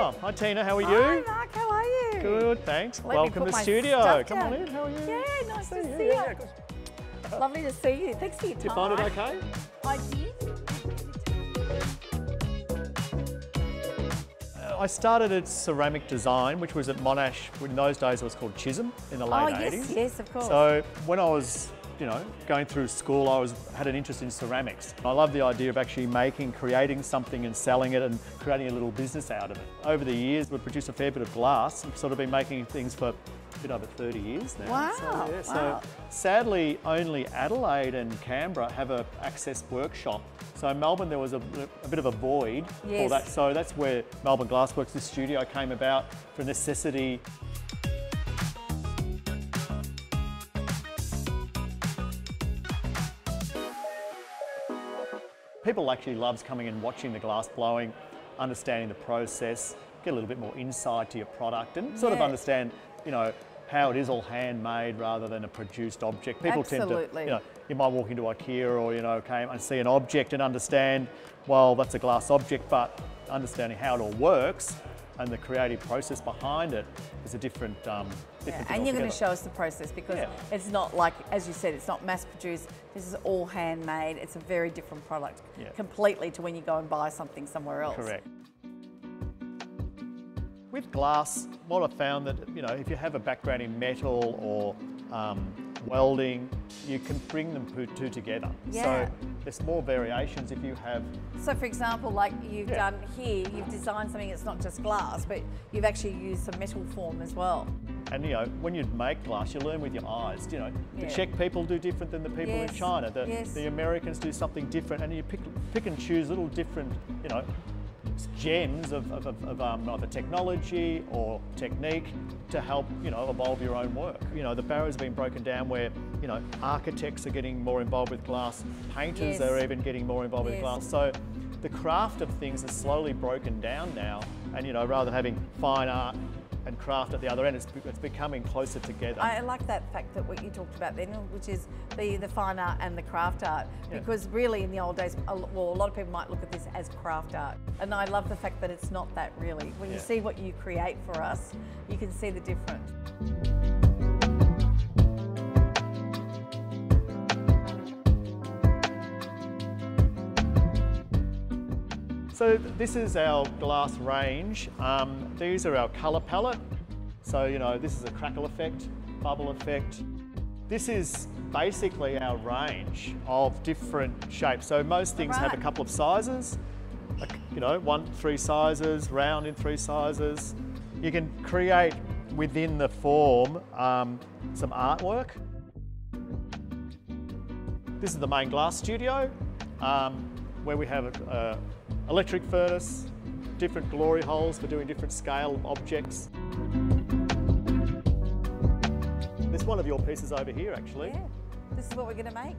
Oh, hi Tina, how are you? Hi Mark, how are you? Good, thanks. Let Welcome to the studio. Come on in, how are you? Yeah, nice to see you. Yeah, good. Lovely to see you. Thanks for your time. Did you find it okay? I did. I started at ceramic design, which was at Monash. In those days it was called Chisholm in the late 80s. Yes, of course. So when I was, going through school, I had an interest in ceramics. I love the idea of actually creating something and selling it and creating a little business out of it. Over the years, we've produced a fair bit of glass. I've sort of been making things for a bit over 30 years now. Wow, So sadly, only Adelaide and Canberra have an access workshop. So in Melbourne, there was a bit of a void for that. So that's where Melbourne Glassworks, this studio, came about for necessity. People actually loves coming and watching the glass blowing, understanding the process, get a little bit more insight to your product and sort of understand, how it is all handmade rather than a produced object. People tend to, you might walk into IKEA or, and see an object and understand, well, that's a glass object, but understanding how it all works and the creative process behind it is a different thing and you're going to show us the process because it's not like, as you said, it's not mass produced. This is all handmade. It's a very different product completely to when you go and buy something somewhere else. Correct. With glass, what I've found that, if you have a background in metal or welding, you can bring them two together. So there's more variations if you have... So for example, like you've done here, you've designed something that's not just glass, but you've actually used some metal form as well. And when you make glass, you learn with your eyes. The Czech people do different than the people in China. The Americans do something different, and you pick and choose little different, gems of either technology or technique to help, evolve your own work. The barriers have been broken down where, architects are getting more involved with glass, painters are even getting more involved with glass. So the craft of things is slowly broken down now, and rather than having fine art and craft at the other end, it's becoming closer together. I like that fact that what you talked about then, which is the fine art and the craft art, because really in the old days, a lot of people might look at this as craft art, and I love the fact that it's not that really. When you see what you create for us, you can see the difference. So this is our glass range. These are our colour palette. So, this is a crackle effect, bubble effect. This is basically our range of different shapes. So most things have a couple of sizes, 3 sizes, round in 3 sizes. You can create within the form some artwork. This is the main glass studio where we have a electric furnace, different glory holes for doing different scale objects. There's one of your pieces over here actually. Yeah, this is what we're going to make.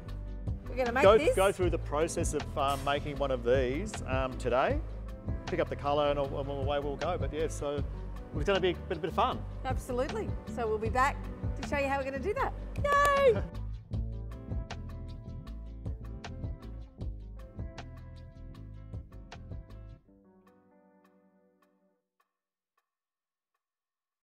We're going to make this. Go through the process of making one of these today. Pick up the colour and away we'll go. But yeah, so it's going to be a bit of fun. Absolutely. So we'll be back to show you how we're going to do that. Yay!